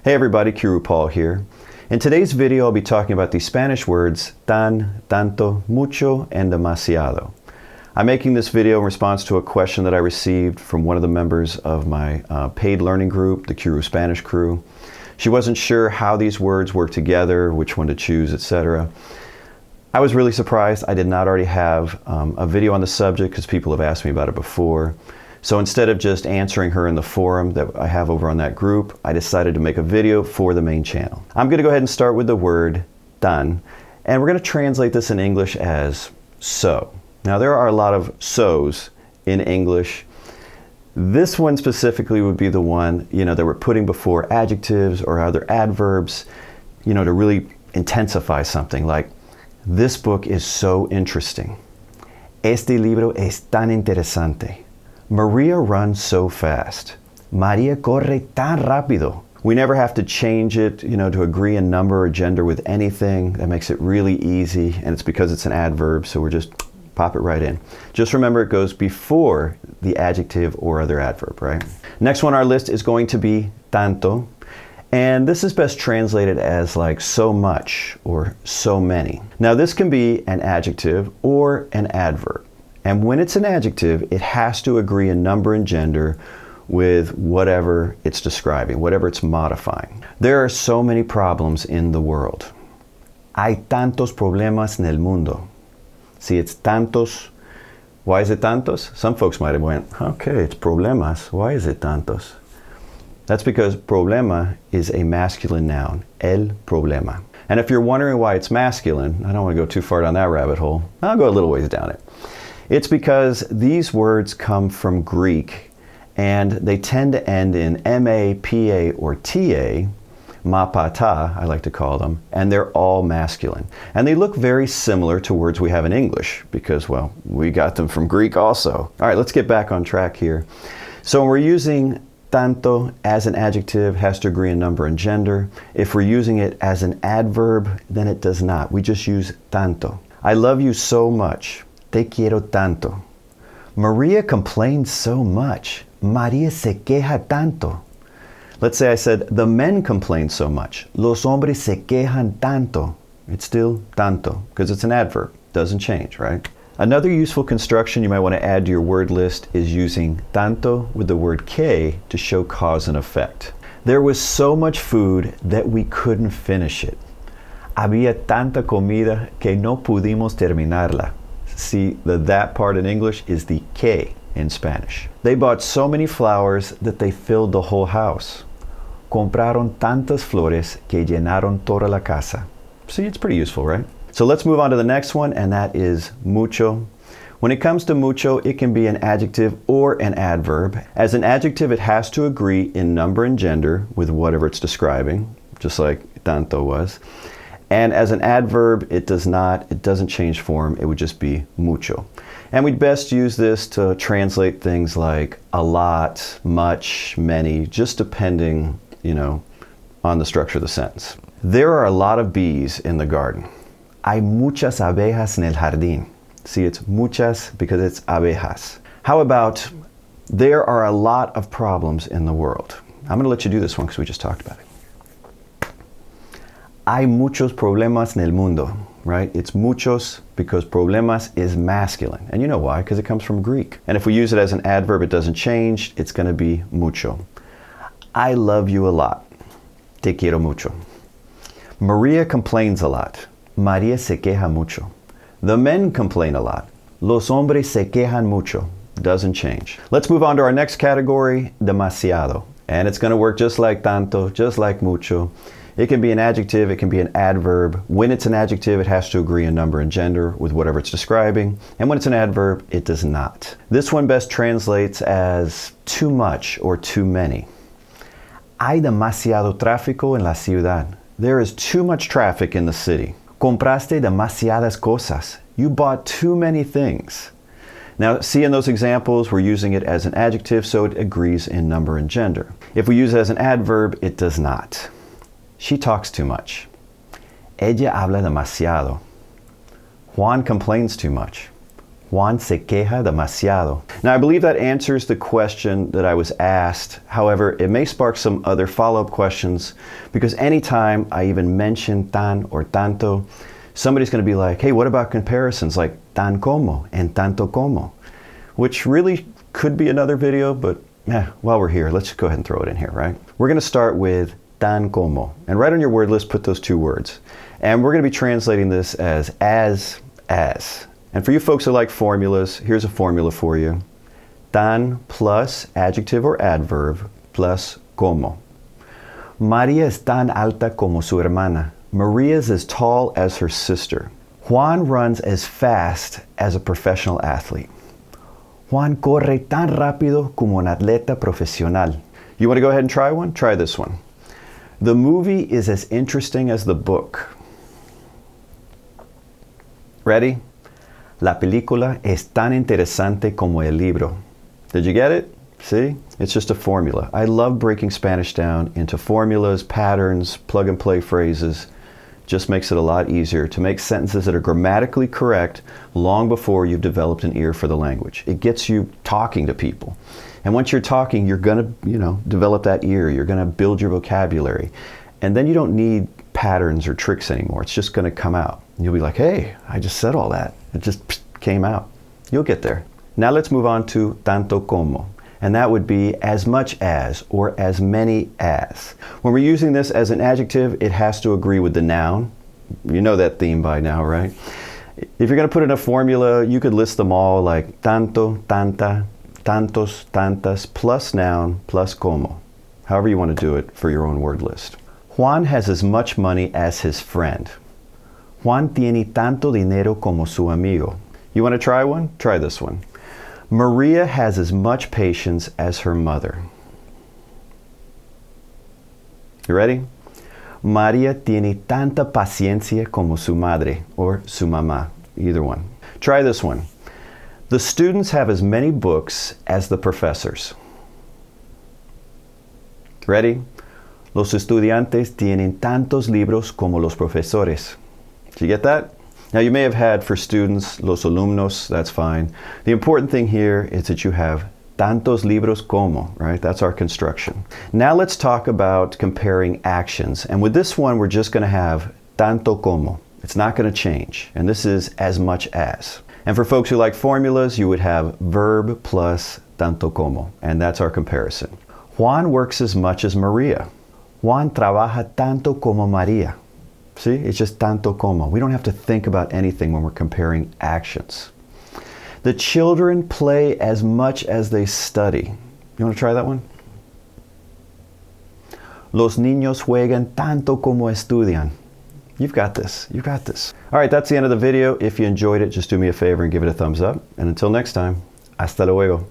Hey everybody, Qroo here. In today's video, I'll be talking about the Spanish words tan, tanto, mucho, and demasiado. I'm making this video in response to a question that I received from one of the members of my paid learning group, the Qroo Spanish Crew. She wasn't sure how these words work together, which one to choose, etc. I was really surprised I did not already have a video on the subject because people have asked me about it before. So instead of just answering her in the forum that I have over on that group, I decided to make a video for the main channel. I'm going to go ahead and start with the word tan, and we're going to translate this in English as so. Now there are a lot of so's in English. This one specifically would be the one, that we're putting before adjectives or other adverbs, to really intensify something, like this book is so interesting. Este libro es tan interesante. Maria runs so fast. Maria corre tan rápido. We never have to change it, to agree in number or gender with anything. That makes it really easy, and it's because it's an adverb, so we're just pop it right in. Just remember it goes before the adjective or other adverb, right? Next one on our list is going to be tanto, and this is best translated as like so much or so many. Now this can be an adjective or an adverb. And when it's an adjective, it has to agree in number and gender with whatever it's describing, whatever it's modifying. There are so many problems in the world. Hay tantos problemas en el mundo. See, it's tantos. Why is it tantos? Some folks might have went, okay, it's problemas. Why is it tantos? That's because problema is a masculine noun, el problema. And if you're wondering why it's masculine, I don't want to go too far down that rabbit hole. I'll go a little ways down it. It's because these words come from Greek and they tend to end in ma, pa, or ta, ma, pa, ta, I like to call them, and they're all masculine. And they look very similar to words we have in English because, well, we got them from Greek also. All right, let's get back on track here. So when we're using tanto as an adjective, has to agree in number and gender. If we're using it as an adverb, then it does not. We just use tanto. I love you so much. Te quiero tanto. Maria complains so much. Maria se queja tanto. Let's say I said, the men complain so much. Los hombres se quejan tanto. It's still tanto, because it's an adverb. Doesn't change, right? Another useful construction you might want to add to your word list is using tanto with the word que to show cause and effect. There was so much food that we couldn't finish it. Había tanta comida que no pudimos terminarla. See, that part in English is the que in Spanish. They bought so many flowers that they filled the whole house. Compraron tantas flores que llenaron toda la casa. See, it's pretty useful, right? So let's move on to the next one, and that is mucho. When it comes to mucho, it can be an adjective or an adverb. As an adjective, it has to agree in number and gender with whatever it's describing, just like tanto was. And as an adverb, it doesn't change form, it would just be mucho. And we'd best use this to translate things like a lot, much, many, just depending, on the structure of the sentence. There are a lot of bees in the garden. Hay muchas abejas en el jardín. See, it's muchas because it's abejas. How about, there are a lot of problems in the world? I'm going to let you do this one because we just talked about it. Hay muchos problemas en el mundo, right? It's muchos because problemas is masculine. And you know why? Because it comes from Greek. And if we use it as an adverb, it doesn't change. It's going to be mucho. I love you a lot. Te quiero mucho. Maria complains a lot. Maria se queja mucho. The men complain a lot. Los hombres se quejan mucho. Doesn't change. Let's move on to our next category, demasiado. And it's going to work just like tanto, just like mucho. It can be an adjective, it can be an adverb. When it's an adjective, it has to agree in number and gender with whatever it's describing. And when it's an adverb, it does not. This one best translates as too much or too many. Hay demasiado tráfico en la ciudad. There is too much traffic in the city. Compraste demasiadas cosas. You bought too many things. Now, see in those examples, we're using it as an adjective, so it agrees in number and gender. If we use it as an adverb, it does not. She talks too much. Ella habla demasiado. Juan complains too much. Juan se queja demasiado. Now, I believe that answers the question that I was asked. However, it may spark some other follow-up questions because anytime I even mention tan or tanto, somebody's going to be like, hey, what about comparisons like tan como and tanto como? Which really could be another video, but while we're here, let's go ahead and throw it in here, right? We're going to start with tan como. And right on your word list, put those two words. And we're going to be translating this as. And for you folks who like formulas, here's a formula for you. Tan plus adjective or adverb plus como. María es tan alta como su hermana. Maria is as tall as her sister. Juan runs as fast as a professional athlete. Juan corre tan rápido como un atleta profesional. You want to go ahead and try one? Try this one. The movie is as interesting as the book. Ready? La película es tan interesante como el libro. Did you get it? See? It's just a formula. I love breaking Spanish down into formulas, patterns, plug and play phrases. Just makes it a lot easier to make sentences that are grammatically correct long before you've developed an ear for the language. It gets you talking to people. And once you're talking, you're going to, develop that ear. You're going to build your vocabulary. And then you don't need patterns or tricks anymore. It's just going to come out. And you'll be like, hey, I just said all that. It just came out. You'll get there. Now let's move on to tanto como. And that would be as much as or as many as. When we're using this as an adjective, it has to agree with the noun. You know that theme by now, right? If you're going to put in a formula, you could list them all like tanto, tanta, tantos, tantas, plus noun, plus como. However you want to do it for your own word list. Juan has as much money as his friend. Juan tiene tanto dinero como su amigo. You want to try one? Try this one. Maria has as much patience as her mother. You ready? María tiene tanta paciencia como su madre, or su mamá, either one. Try this one. The students have as many books as the professors. Ready? Los estudiantes tienen tantos libros como los profesores. Did you get that? Now you may have had for students, los alumnos, that's fine. The important thing here is that you have tantos libros como, right? That's our construction. Now let's talk about comparing actions. And with this one, we're just going to have tanto como. It's not going to change. And this is as much as. And for folks who like formulas, you would have verb plus tanto como. And that's our comparison. Juan works as much as Maria. Juan trabaja tanto como María. See, it's just tanto como. We don't have to think about anything when we're comparing actions. The children play as much as they study. You want to try that one? Los niños juegan tanto como estudian. You've got this. You've got this. All right, that's the end of the video. If you enjoyed it, just do me a favor and give it a thumbs up. And until next time, hasta luego.